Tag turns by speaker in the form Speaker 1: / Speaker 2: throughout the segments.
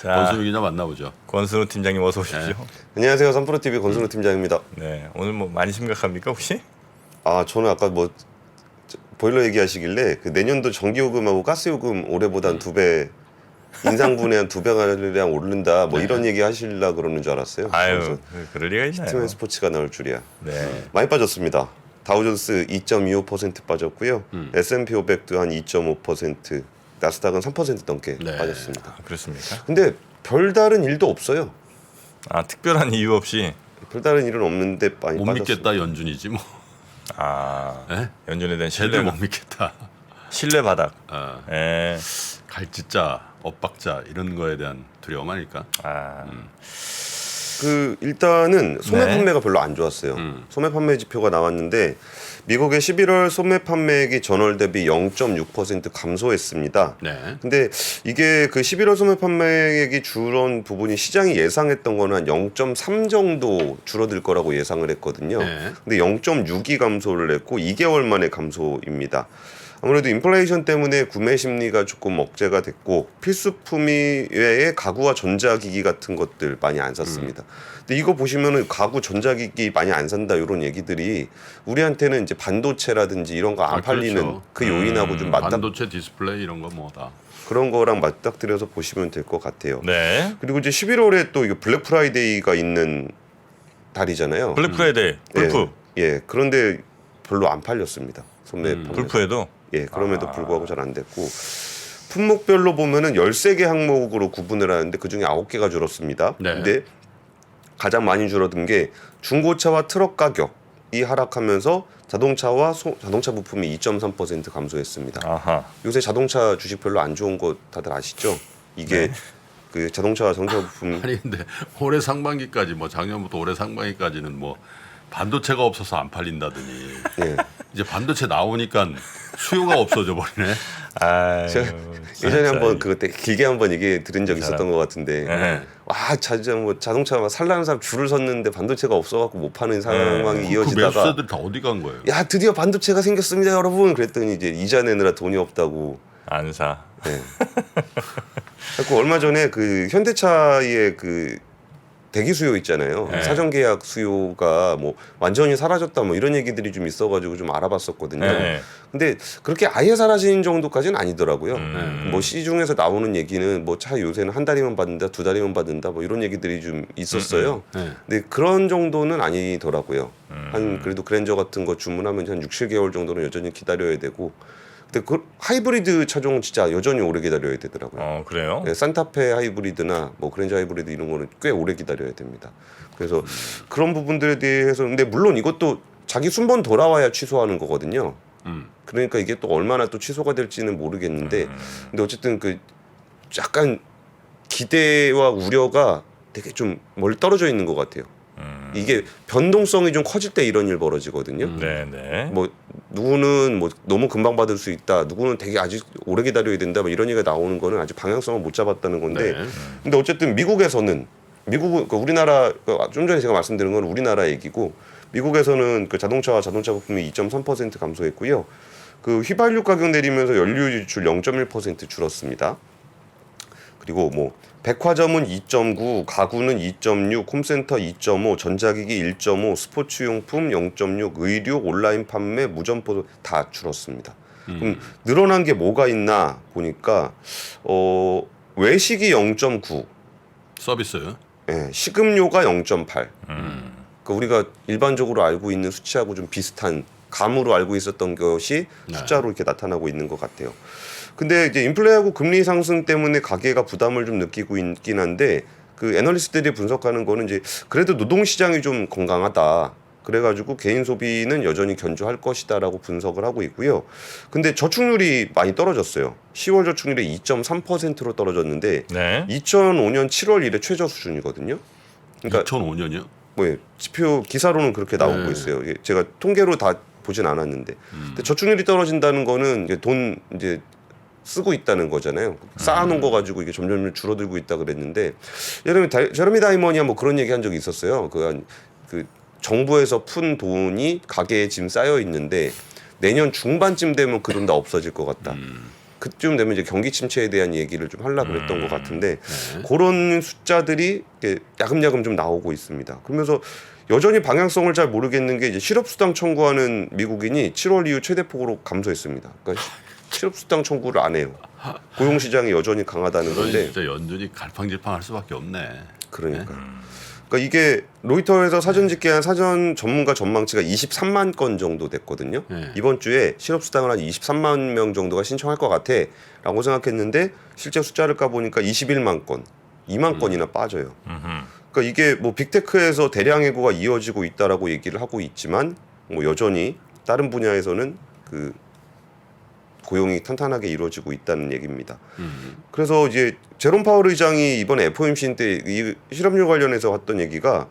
Speaker 1: 권순우 기자 만나보죠.
Speaker 2: 권순우 팀장님 어서 오십시오.
Speaker 1: 네.
Speaker 3: 안녕하세요. 3프로TV 권순우 팀장입니다.
Speaker 2: 네, 오늘 뭐 많이 심각합니까 혹시?
Speaker 3: 저는 아까 뭐 보일러 얘기하시길래 그 내년도 전기요금하고 가스요금 올해보다 한 2배 인상분에 한 2배가량 오른다 뭐 이런 얘기 하실라 그러는 줄 알았어요.
Speaker 2: 아유, 그럴 리가 있나요?
Speaker 3: 히트맨 스포츠가 나올 줄이야.
Speaker 2: 네.
Speaker 3: 많이 빠졌습니다. 다우존스 2.25% 빠졌고요. S&P 500도 한 2.5%, 나스닥은 3% 넘게
Speaker 1: 네.
Speaker 3: 빠졌습니다.
Speaker 2: 아, 그렇습니까?
Speaker 3: 근데 별다른 일도 없어요.
Speaker 2: 아, 특별한 이유 없이.
Speaker 3: 별다른 일은 없는데 많이
Speaker 1: 못
Speaker 3: 빠졌습니다.
Speaker 1: 믿겠다 연준이지 뭐.
Speaker 2: 아,
Speaker 1: 네?
Speaker 2: 연준에 대한
Speaker 1: 쟤들 못 믿겠다.
Speaker 2: 신뢰 바닥.
Speaker 1: 어,
Speaker 2: 예.
Speaker 1: 갈짓자, 엇박자 이런 거에 대한 두려움 아닐까?
Speaker 2: 아,
Speaker 3: 그 일단은 소매
Speaker 2: 네.
Speaker 3: 판매가 별로 안 좋았어요. 소매 판매 지표가 나왔는데 미국의 11월 소매 판매액이 전월 대비 0.6% 감소했습니다.
Speaker 1: 네.
Speaker 3: 근데 이게 그 11월 소매 판매액이 줄은 부분이 시장이 예상했던 거는 한 0.3 정도 줄어들 거라고 예상을 했거든요.
Speaker 1: 네.
Speaker 3: 근데 0.6이 감소를 했고 2개월 만에 감소입니다. 아무래도 인플레이션 때문에 구매 심리가 조금 억제가 됐고 필수품이 외에 가구와 전자기기 같은 것들 많이 안 샀습니다. 근데 이거 보시면은 가구 전자기기 많이 안 산다 이런 얘기들이 우리한테는 이제 반도체라든지 이런 거 안 팔리는
Speaker 1: 그렇죠.
Speaker 3: 그 요인하고 좀 맞닥
Speaker 1: 반도체 디스플레이 이런 거 뭐다.
Speaker 3: 그런 거랑 맞닥뜨려서 보시면 될 것 같아요.
Speaker 2: 네.
Speaker 3: 그리고 이제 11월에 또 이거 블랙 프라이데이가 있는 달이잖아요.
Speaker 2: 블랙 프라이데이, 불프,
Speaker 3: 예. 그런데 별로 안 팔렸습니다. 소매 판매.
Speaker 2: 불프에도.
Speaker 3: 예, 그럼에도 불구하고 잘 안 됐고 품목별로 보면은 13개 항목으로 구분을 하는데 그중에 9개가 줄었습니다.
Speaker 1: 네.
Speaker 3: 근데 가장 많이 줄어든 게 중고차와 트럭 가격이 하락하면서 자동차와 자동차 부품이 2.3% 감소했습니다.
Speaker 2: 아하.
Speaker 3: 요새 자동차 주식 별로 안 좋은 거 다들 아시죠? 이게 그 자동차와 자동차 부품
Speaker 1: 아니 근데 올해 상반기까지 뭐 작년부터 올해 상반기까지는 뭐 반도체가 없어서 안 팔린다더니
Speaker 3: 예.
Speaker 1: 이제 반도체 나오니까 수요가 없어져 버리네.
Speaker 2: 아유,
Speaker 3: 제가 예전에 한번 그때 길게 한번 얘기 들은 적 있었던 것 같은데
Speaker 2: 네.
Speaker 3: 와 자동차 막 살라는 사람 줄을 섰는데 반도체가 없어갖고 못 파는 상황이
Speaker 1: 그
Speaker 3: 이어지다가
Speaker 1: 매수자들 다 어디 간 거예요?
Speaker 3: 야 드디어 반도체가 생겼습니다 여러분 그랬더니 이제 이자 내느라 돈이 없다고.
Speaker 2: 안 사.
Speaker 3: 네. 그리고 얼마 전에 그 현대차의 그 대기 수요 있잖아요.
Speaker 2: 네.
Speaker 3: 사전 계약 수요가 뭐 완전히 사라졌다 뭐 이런 얘기들이 좀 있어가지고 좀 알아봤었거든요.
Speaker 2: 네.
Speaker 3: 근데 그렇게 아예 사라진 정도까지는 아니더라고요.
Speaker 1: 네.
Speaker 3: 뭐 시중에서 나오는 얘기는 뭐 차 요새는 한 달이면 받는다, 두 달이면 받는다 뭐 이런 얘기들이 좀 있었어요.
Speaker 1: 네.
Speaker 3: 근데 그런 정도는 아니더라고요. 한 그래도 그랜저 같은 거 주문하면 한 6, 7개월 정도는 여전히 기다려야 되고. 근데 그 하이브리드 차종은 진짜 여전히 오래 기다려야 되더라고요.
Speaker 2: 그래요?
Speaker 3: 네, 산타페 하이브리드나 뭐 그랜저 하이브리드 이런 거는 꽤 오래 기다려야 됩니다. 그래서 그런 부분들에 대해서 근데 물론 이것도 자기 순번 돌아와야 취소하는 거거든요. 그러니까 이게 또 얼마나 또 취소가 될지는 모르겠는데 근데 어쨌든 그 약간 기대와 우려가 되게 좀 멀리 떨어져 있는 것 같아요. 이게 변동성이 좀 커질 때 이런 일 벌어지거든요.
Speaker 2: 네, 네.
Speaker 3: 뭐 누구는 뭐 너무 금방 받을 수 있다, 누구는 되게 아직 오래 기다려야 된다, 뭐 이런 얘기가 나오는 거는 아직 방향성을 못 잡았다는 건데,
Speaker 1: 네.
Speaker 3: 근데 어쨌든 미국에서는 그러니까 우리나라 좀 전에 제가 말씀드린 건 우리나라 얘기고 미국에서는 그 자동차와 자동차 부품이 2.3% 감소했고요. 그 휘발유 가격 내리면서 연료 지출 0.1% 줄었습니다. 그리고 뭐 백화점은 2.9, 가구는 2.6, 홈센터 2.5, 전자기기 1.5, 스포츠용품 0.6, 의류, 온라인 판매, 무점포도 다 줄었습니다. 그럼 늘어난 게 뭐가 있나 보니까 외식이 0.9,
Speaker 1: 서비스.
Speaker 3: 예, 식음료가 0.8. 그러니까 우리가 일반적으로 알고 있는 수치하고 좀 비슷한 감으로 알고 있었던 것이 숫자로 이렇게 나타나고 있는 것 같아요. 근데 이제 인플레하고 금리 상승 때문에 가계가 부담을 좀 느끼고 있긴 한데 그 애널리스트들이 분석하는 거는 이제 그래도 노동 시장이 좀 건강하다. 그래가지고 개인 소비는 여전히 견조할 것이다라고 분석을 하고 있고요. 근데 저축률이 많이 떨어졌어요. 10월 저축률이 2.3%로 떨어졌는데
Speaker 2: 네.
Speaker 3: 2005년 7월 이래 최저 수준이거든요. 그러니까
Speaker 1: 2005년이요?
Speaker 3: 뭐 지표 기사로는 그렇게 나오고 있어요. 이게 제가 통계로 다 보진 않았는데, 근데 저축률이 떨어진다는 거는 이제 돈 이제 쓰고 있다는 거잖아요. 쌓아놓은 거 가지고 이게 점점 줄어들고 있다 그랬는데, 제레미 다이먼이 뭐 그런 얘기 한 적이 있었어요. 그 정부에서 푼 돈이 가계에 지금 쌓여 있는데 내년 중반쯤 되면 그 돈 다 없어질 것 같다. 그쯤 되면 이제 경기 침체에 대한 얘기를 좀 하려고 그랬던 것 같은데
Speaker 1: 네.
Speaker 3: 그런 숫자들이 이렇게 야금야금 좀 나오고 있습니다. 그러면서 여전히 방향성을 잘 모르겠는 게 이제 실업수당 청구하는 미국인이 7월 이후 최대폭으로 감소했습니다. 그러니까 실업수당 청구를 안 해요. 고용시장이 여전히 강하다는
Speaker 1: 그러니
Speaker 3: 건데
Speaker 1: 진짜 연준이 갈팡질팡할 수밖에 없네.
Speaker 3: 그러니까. 그러니까 이게 로이터에서 사전 집계한 사전 전문가 전망치가 23만 건 정도 됐거든요.
Speaker 1: 네.
Speaker 3: 이번 주에 실업수당을 한 23만 명 정도가 신청할 것 같아라고 생각했는데 실제 숫자를 까보니까 21만 건, 2만 건이나 빠져요. 그러니까 이게 뭐 빅테크에서 대량 해고가 이어지고 있다라고 얘기를 하고 있지만 뭐 여전히 다른 분야에서는 그 고용이 탄탄하게 이루어지고 있다는 얘기입니다. 그래서 이제 제롬 파월 의장이 이번에 FOMC 때 이 실업률 관련해서 했던 얘기가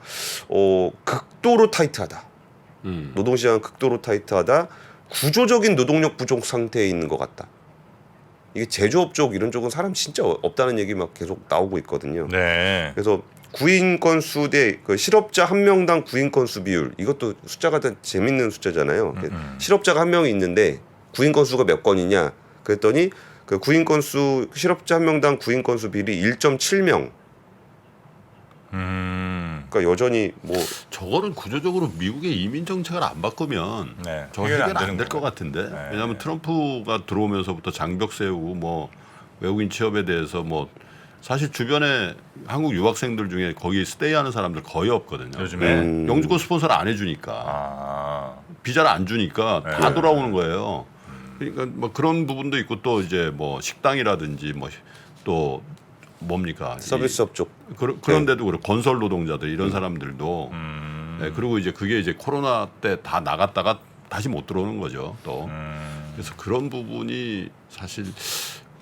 Speaker 3: 극도로 타이트하다. 노동시장은 극도로 타이트하다. 구조적인 노동력 부족 상태에 있는 것 같다. 이게 제조업 쪽 이런 쪽은 사람 진짜 없다는 얘기 막 계속 나오고 있거든요.
Speaker 2: 네.
Speaker 3: 그래서 구인 건수 대 그 실업자 한 명당 구인 건수 비율 이것도 숫자가 다 재밌는 숫자잖아요. 실업자가 한 명이 있는데 구인 건수가 몇 건이냐 그랬더니 그 구인 건수 실업자 한 명당 구인 건수 비율이 1.7명. 그러니까 여전히 뭐
Speaker 1: 저거는 구조적으로 미국의 이민 정책을 안 바꾸면
Speaker 2: 네.
Speaker 1: 저
Speaker 2: 해결이 안
Speaker 1: 해결 안
Speaker 2: 되는
Speaker 1: 될 것
Speaker 2: 거예요.
Speaker 1: 같은데.
Speaker 2: 네.
Speaker 1: 왜냐하면 트럼프가 들어오면서부터 장벽 세우고 뭐 외국인 취업에 대해서 뭐 사실 주변에 한국 유학생들 중에 거기 스테이하는 사람들 거의 없거든요.
Speaker 2: 요즘에?
Speaker 1: 영주권 스폰서를 안 해주니까
Speaker 2: 아.
Speaker 1: 비자를 안 주니까 다
Speaker 2: 네.
Speaker 1: 돌아오는 거예요. 그러니까 뭐 그런 부분도 있고 또 이제 뭐 식당이라든지 뭐 또 뭡니까
Speaker 3: 서비스업 쪽.
Speaker 1: 그런데도 그렇고 건설 노동자들 이런 사람들도 네, 그리고 이제 그게 이제 코로나 때 다 나갔다가 다시 못 들어오는 거죠. 또 그래서 그런 부분이 사실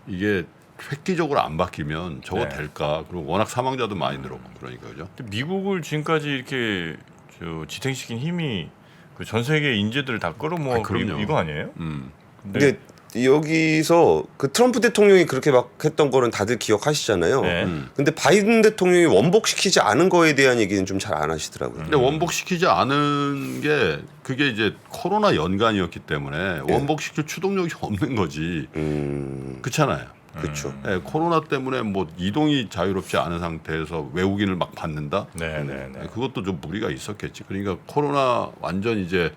Speaker 1: 이게 획기적으로 안 바뀌면 저거
Speaker 2: 네.
Speaker 1: 될까? 그리고 워낙 사망자도 많이 늘었고 그러니까 그죠.
Speaker 2: 근데 미국을 지금까지 이렇게 지탱시킨 힘이 그 전 세계 인재들을 다 끌어모아
Speaker 1: 그럼요.
Speaker 2: 이거 아니에요?
Speaker 3: 근데 여기서 그 트럼프 대통령이 그렇게 막 했던 거는 다들 기억하시잖아요.
Speaker 2: 네.
Speaker 3: 근데 바이든 대통령이 원복시키지 않은 거에 대한 얘기는 좀 잘 안 하시더라고요.
Speaker 1: 근데 원복시키지 않은 게 그게 이제 코로나 연간이었기 때문에 원복시킬 추동력이 없는 거지. 그렇잖아요.
Speaker 3: 그렇죠.
Speaker 1: 네, 코로나 때문에 뭐 이동이 자유롭지 않은 상태에서 외국인을 막 받는다.
Speaker 2: 네.
Speaker 1: 네, 그것도 좀 무리가 있었겠지. 그러니까 코로나 완전 이제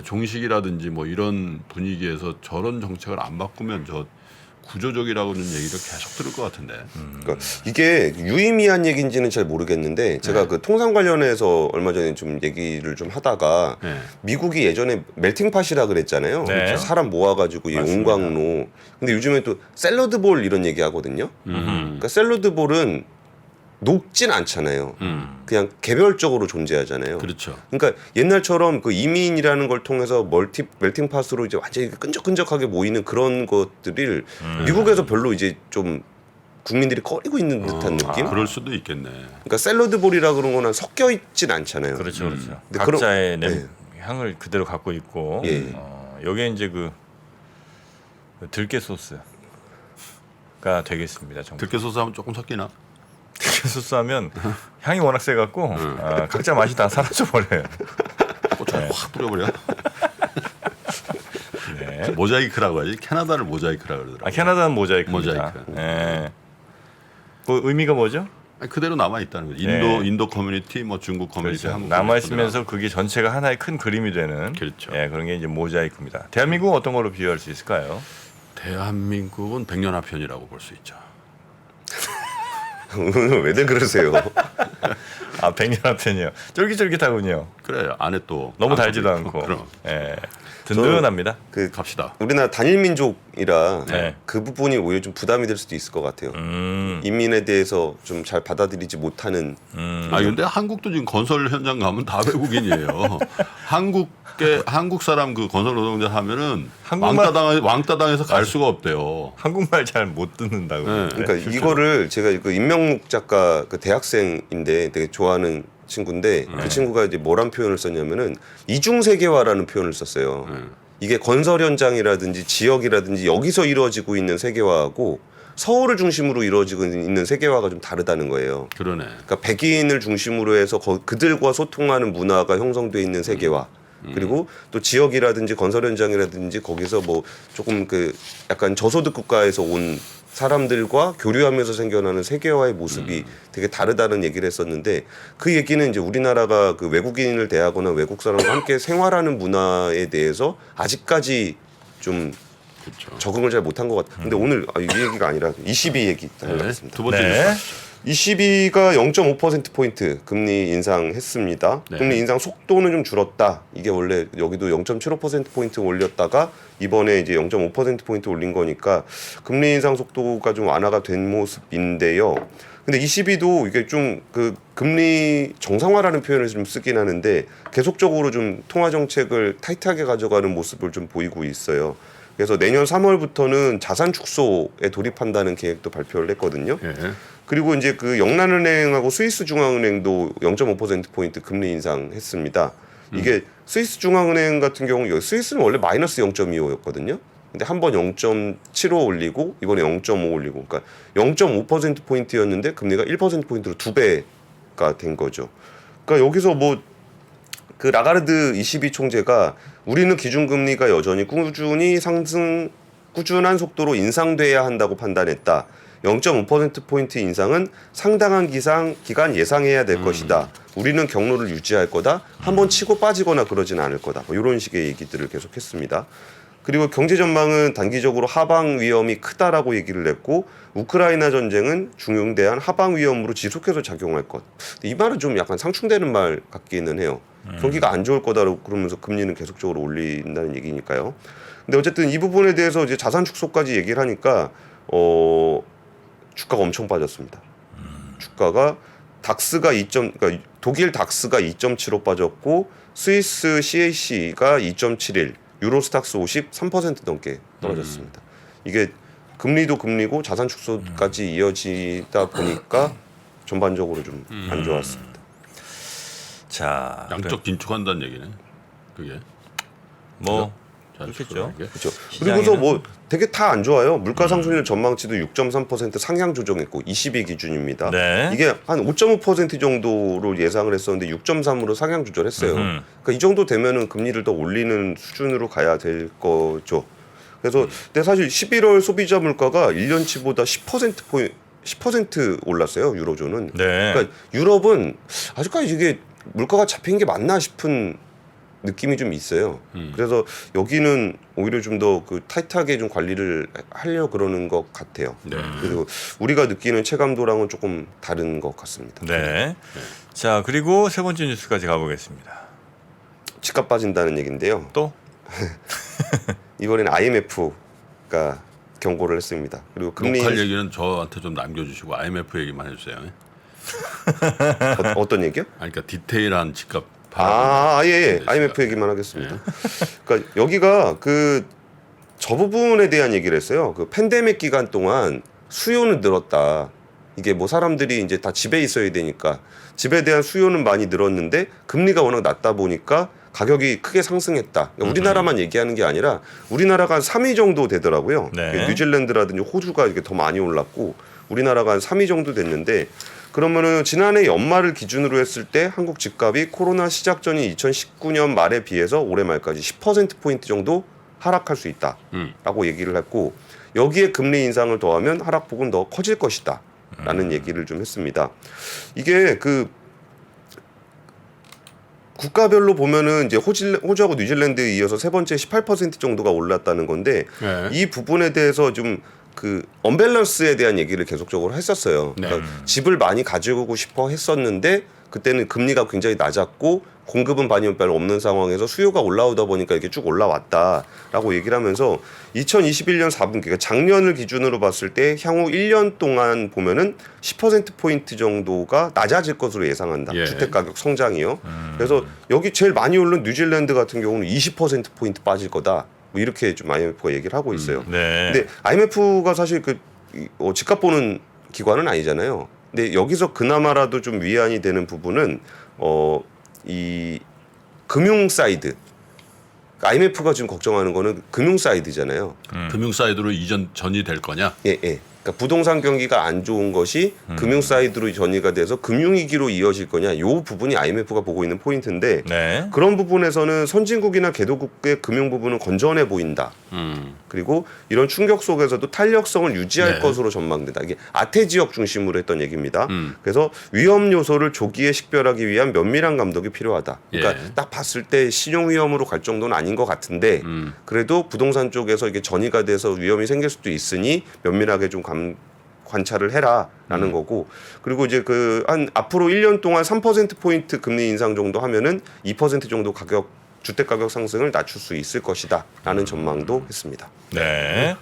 Speaker 1: 종식이라든지 뭐 이런 분위기에서 저런 정책을 안 바꾸면 저 구조적이라고는 얘기를 계속 들을 것 같은데.
Speaker 3: 그러니까 이게 유의미한 얘기인지는 잘 모르겠는데 제가 그 통상 관련해서 얼마 전에 좀 얘기를 좀 하다가
Speaker 1: 네.
Speaker 3: 미국이 예전에 멜팅팟이라 그랬잖아요.
Speaker 2: 네.
Speaker 3: 그렇죠. 사람 모아가지고 이
Speaker 2: 맞습니다.
Speaker 3: 용광로. 근데 요즘에 또 샐러드볼 이런 얘기 하거든요. 그러니까 샐러드볼은 녹진 않잖아요. 그냥 개별적으로 존재하잖아요.
Speaker 1: 그렇죠.
Speaker 3: 그러니까 옛날처럼 그 이민이라는 걸 통해서 멜팅팟으로 이제 완전히 끈적끈적하게 모이는 그런 것들을 미국에서 별로 이제 좀 국민들이 꺼리고 있는 듯한 느낌?
Speaker 1: 그럴 수도 있겠네.
Speaker 3: 그러니까 샐러드볼이라 그런 거는 섞여 있진 않잖아요.
Speaker 2: 그렇죠, 그렇죠.
Speaker 3: 근데
Speaker 2: 각자의
Speaker 3: 네.
Speaker 2: 향을 그대로 갖고 있고
Speaker 3: 예.
Speaker 2: 여기에 이제 그 들깨 소스가 되겠습니다. 정말.
Speaker 1: 들깨 소스 하면 조금 섞이나?
Speaker 2: 들깨 소스 하면 향이 워낙 세갖고 각자 맛이 다 사라져 버려요.
Speaker 1: 고추를 확 뿌려버려.
Speaker 2: 네.
Speaker 1: 모자이크라고 하지. 캐나다를 모자이크라 그러더라고.
Speaker 2: 캐나다는 모자이크입니다.
Speaker 1: 모자이크.
Speaker 2: 네. 그 의미가 뭐죠?
Speaker 1: 아니, 그대로 남아 있다는 거죠.
Speaker 2: 네.
Speaker 1: 인도 커뮤니티, 뭐 중국 커뮤니티,
Speaker 2: 그렇죠.
Speaker 1: 한국
Speaker 2: 남아
Speaker 1: 커뮤니티
Speaker 2: 있으면서 그게 전체가 하나의 큰 그림이 되는
Speaker 1: 그렇죠.
Speaker 2: 예, 그런 게 이제 모자이크입니다. 대한민국은 어떤 걸로 비유할 수 있을까요?
Speaker 1: 대한민국은 백년하편이라고 볼 수 있죠.
Speaker 3: 오늘 왜들 그러세요?
Speaker 2: 아, 백년한편이요. 쫄깃쫄깃하군요.
Speaker 1: 그래 안에 또
Speaker 2: 너무
Speaker 1: 안쪽도
Speaker 2: 달지도
Speaker 1: 있고.
Speaker 2: 않고.
Speaker 1: 그럼
Speaker 2: 예. 든든합니다.
Speaker 3: 그
Speaker 1: 갑시다.
Speaker 3: 우리나라 단일 민족이라
Speaker 2: 네.
Speaker 3: 그 부분이 오히려 좀 부담이 될 수도 있을 것 같아요.
Speaker 2: 음.
Speaker 3: 인민에 대해서 좀 잘 받아들이지 못하는
Speaker 1: 아 근데 한국도 지금 건설 현장 가면 다 외국인이에요. 한국 사람 그 건설 노동자 하면은
Speaker 2: 한국말-
Speaker 1: 왕따당해서 갈 수가 없대요.
Speaker 2: 한국말 잘 못 듣는다고.
Speaker 1: 네.
Speaker 3: 그러니까
Speaker 1: 실제로.
Speaker 3: 이거를 제가 그 임명묵 작가 그 대학생인데 되게 좋아하는 친구인데 그 친구가 이제 뭐란 표현을 썼냐면은 이중세계화라는 표현을 썼어요. 이게 건설 현장이라든지 지역이라든지 여기서 이루어지고 있는 세계화하고 서울을 중심으로 이루어지고 있는 세계화가 좀 다르다는 거예요.
Speaker 1: 그러네.
Speaker 3: 그러니까 백인을 중심으로 해서 그들과 소통하는 문화가 형성돼 있는 세계화. 그리고 또 지역이라든지 건설 현장이라든지 거기서 뭐 조금 그 약간 저소득 국가에서 온 사람들과 교류하면서 생겨나는 세계화의 모습이 되게 다르다는 얘기를 했었는데 그 얘기는 이제 우리나라가 그 외국인을 대하거나 외국 사람과 함께 생활하는 문화에 대해서 아직까지 좀
Speaker 1: 그렇죠.
Speaker 3: 적응을 잘 못한 것 같아요. 근데 오늘 이 얘기가 아니라 22 얘기 하겠습니다.
Speaker 1: 두 번째
Speaker 2: 네.
Speaker 1: 뉴스 가시죠.
Speaker 3: 22가 0.5%포인트 금리 인상했습니다.
Speaker 1: 네.
Speaker 3: 금리 인상 속도는 좀 줄었다. 이게 원래 여기도 0.75%포인트 올렸다가 이번에 이제 0.5%포인트 올린 거니까 금리 인상 속도가 좀 완화가 된 모습인데요. 근데 22도 이게 좀 그 금리 정상화라는 표현을 좀 쓰긴 하는데 계속적으로 좀 통화 정책을 타이트하게 가져가는 모습을 좀 보이고 있어요. 그래서 내년 3월부터는 자산 축소에 돌입한다는 계획도 발표를 했거든요.
Speaker 1: 예.
Speaker 3: 그리고 이제 그 영란은행하고 스위스 중앙은행도 0.5%포인트 금리 인상했습니다. 이게 스위스 중앙은행 같은 경우 스위스는 원래 마이너스 0.25였거든요. 근데 한 번 0.75 올리고 이번에 0.5 올리고 그러니까 0.5%포인트였는데 금리가 1%포인트로 2배가 된 거죠. 그러니까 여기서 뭐 그 라가르드 22 총재가 우리는 기준금리가 여전히 꾸준한 속도로 인상돼야 한다고 판단했다. 0.5%포인트 인상은 상당한 기간 예상해야 될 것이다. 우리는 경로를 유지할 거다. 한번 치고 빠지거나 그러진 않을 거다. 뭐 이런 식의 얘기들을 계속했습니다. 그리고 경제 전망은 단기적으로 하방 위험이 크다라고 얘기를 했고 우크라이나 전쟁은 중용대한 하방 위험으로 지속해서 작용할 것. 이 말은 좀 약간 상충되는 말 같기는 해요. 경기가 안 좋을 거다라고 그러면서 금리는 계속적으로 올린다는 얘기니까요. 근데 어쨌든 이 부분에 대해서 이제 자산 축소까지 얘기를 하니까 주가가 엄청 빠졌습니다. 주가가 그러니까 독일 닥스가 2.75 빠졌고 스위스 CAC가 2.71, 유로스탁스 50 3% 넘게 떨어졌습니다. 이게 금리도 금리고 자산 축소까지 이어지다 보니까 전반적으로 좀 안 좋았습니다.
Speaker 2: 자,
Speaker 1: 양적 긴축한다는 얘기네. 그게.
Speaker 2: 뭐
Speaker 1: 자산
Speaker 2: 그렇겠죠.
Speaker 1: 축소라는 게.
Speaker 3: 그렇죠.
Speaker 2: 시장에는?
Speaker 3: 그리고서 뭐 되게 다 안 좋아요. 물가 상승률 전망치도 6.3% 상향 조정했고 22 기준입니다.
Speaker 2: 네.
Speaker 3: 이게 한 5.5% 정도로 예상을 했었는데 6.3으로 상향 조절했어요.
Speaker 2: 음흠.
Speaker 3: 그러니까 이 정도 되면은 금리를 더 올리는 수준으로 가야 될 거죠. 그래서 근데 사실 11월 소비자 물가가 1년치보다 10% 올랐어요. 유로존은.
Speaker 2: 네.
Speaker 3: 그러니까 유럽은 아직까지 이게 물가가 잡힌 게 맞나 싶은 느낌이 좀 있어요. 그래서 여기는 오히려 좀 더 그 타이트하게 좀 관리를 하려 그러는 것 같아요.
Speaker 1: 네.
Speaker 3: 그리고 우리가 느끼는 체감도랑은 조금 다른 것 같습니다.
Speaker 2: 네. 자, 그리고 세 번째 뉴스까지 가보겠습니다.
Speaker 3: 집값 빠진다는 얘기인데요.
Speaker 2: 또?
Speaker 3: 이번에는 IMF가 경고를 했습니다. 그리고 금리
Speaker 1: 로컬 얘기는 저한테 좀 남겨주시고 IMF 얘기만 해주세요.
Speaker 3: 어떤 얘기요?
Speaker 1: 아니, 그러니까 디테일한 집값
Speaker 3: 예.
Speaker 1: 네,
Speaker 3: IMF
Speaker 1: 제가.
Speaker 3: 얘기만 하겠습니다. 그러니까 여기가 저 부분에 대한 얘기를 했어요. 그 팬데믹 기간 동안 수요는 늘었다. 이게 뭐 사람들이 이제 다 집에 있어야 되니까 집에 대한 수요는 많이 늘었는데 금리가 워낙 낮다 보니까 가격이 크게 상승했다. 그러니까 우리나라만 얘기하는 게 아니라 우리나라가 한 3위 정도 되더라고요.
Speaker 2: 네.
Speaker 3: 뉴질랜드라든지 호주가 이렇게 더 많이 올랐고 우리나라가 한 3위 정도 됐는데 그러면은 지난해 연말을 기준으로 했을 때 한국 집값이 코로나 시작 전인 2019년 말에 비해서 올해 말까지 10%포인트 정도 하락할 수 있다라고 얘기를 했고 여기에 금리 인상을 더하면 하락폭은 더 커질 것이다 라는 얘기를 좀 했습니다. 이게 국가별로 보면은 이제 호주하고 뉴질랜드에 이어서 세 번째 18% 정도가 올랐다는 건데
Speaker 1: 네.
Speaker 3: 이 부분에 대해서 좀 언밸런스에 대한 얘기를 계속적으로 했었어요.
Speaker 1: 네.
Speaker 3: 그러니까 집을 많이 가지고 싶어 했었는데 그때는 금리가 굉장히 낮았고 공급은 많이 별로 없는 상황에서 수요가 올라오다 보니까 이렇게 쭉 올라왔다라고 얘기를 하면서 2021년 4분기 그러니까 작년을 기준으로 봤을 때 향후 1년 동안 보면은 10%포인트 정도가 낮아질 것으로 예상한다.
Speaker 1: 예.
Speaker 3: 주택가격 성장이요. 그래서 여기 제일 많이 오른 뉴질랜드 같은 경우는 20%포인트 빠질 거다. 뭐 이렇게 좀 IMF가 얘기를 하고 있어요.
Speaker 2: 네.
Speaker 3: 근데 IMF가 사실 집값 보는 기관은 아니잖아요. 근데 여기서 그나마라도 좀 위안이 되는 부분은 이 금융 사이드. IMF가 지금 걱정하는 거는 금융 사이드잖아요.
Speaker 1: 금융 사이드로 전이 될 거냐?
Speaker 3: 예. 그러니까 부동산 경기가 안 좋은 것이 금융 사이드로 전이가 돼서 금융위기로 이어질 거냐, 이 부분이 IMF가 보고 있는 포인트인데
Speaker 2: 네.
Speaker 3: 그런 부분에서는 선진국이나 개도국의 금융 부분은 건전해 보인다. 그리고 이런 충격 속에서도 탄력성을 유지할
Speaker 1: 네.
Speaker 3: 것으로 전망된다. 이게 아태 지역 중심으로 했던 얘기입니다. 그래서 위험 요소를 조기에 식별하기 위한 면밀한 감독이 필요하다. 그러니까
Speaker 1: 예.
Speaker 3: 딱 봤을 때 신용 위험으로 갈 정도는 아닌 것 같은데 그래도 부동산 쪽에서 이게 전이가 돼서 위험이 생길 수도 있으니 면밀하게 좀 관찰을 해라라는 거고, 그리고 이제 그 한 앞으로 1년 동안 3% 포인트 금리 인상 정도 하면은 2% 정도 주택 가격 상승을 낮출 수 있을 것이다라는 전망도 했습니다.
Speaker 2: 네.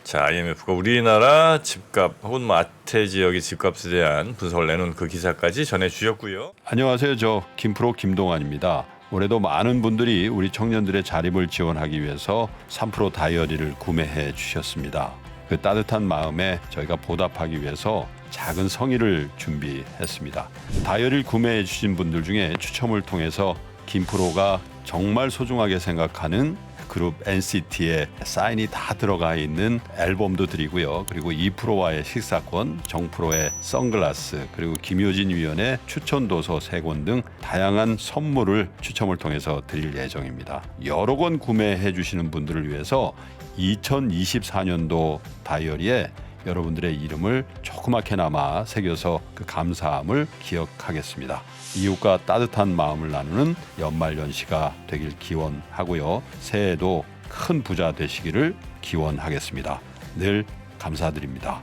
Speaker 2: 자, IMF가 우리나라 집값 혹은 아태 지역의 집값에 대한 분석을 내놓은 그 기사까지 전해주셨고요.
Speaker 1: 안녕하세요. 저 김프로 김동환입니다. 올해도 많은 분들이 우리 청년들의 자립을 지원하기 위해서 3프로 다이어리를 구매해 주셨습니다. 그 따뜻한 마음에 저희가 보답하기 위해서 작은 성의를 준비했습니다. 다이어리를 구매해 주신 분들 중에 추첨을 통해서 김프로가 정말 소중하게 생각하는 그룹 NCT의 사인이 다 들어가 있는 앨범도 드리고요. 그리고 2프로와의 식사권, 정프로의 선글라스, 그리고 김효진 위원의 추천 도서 3권 등 다양한 선물을 추첨을 통해서 드릴 예정입니다. 여러 권 구매해 주시는 분들을 위해서 2024년도 다이어리에 여러분들의 이름을 조그맣게나마 새겨서 그 감사함을 기억하겠습니다. 이웃과 따뜻한 마음을 나누는 연말연시가 되길 기원하고요. 새해에도 큰 부자 되시기를 기원하겠습니다. 늘 감사드립니다.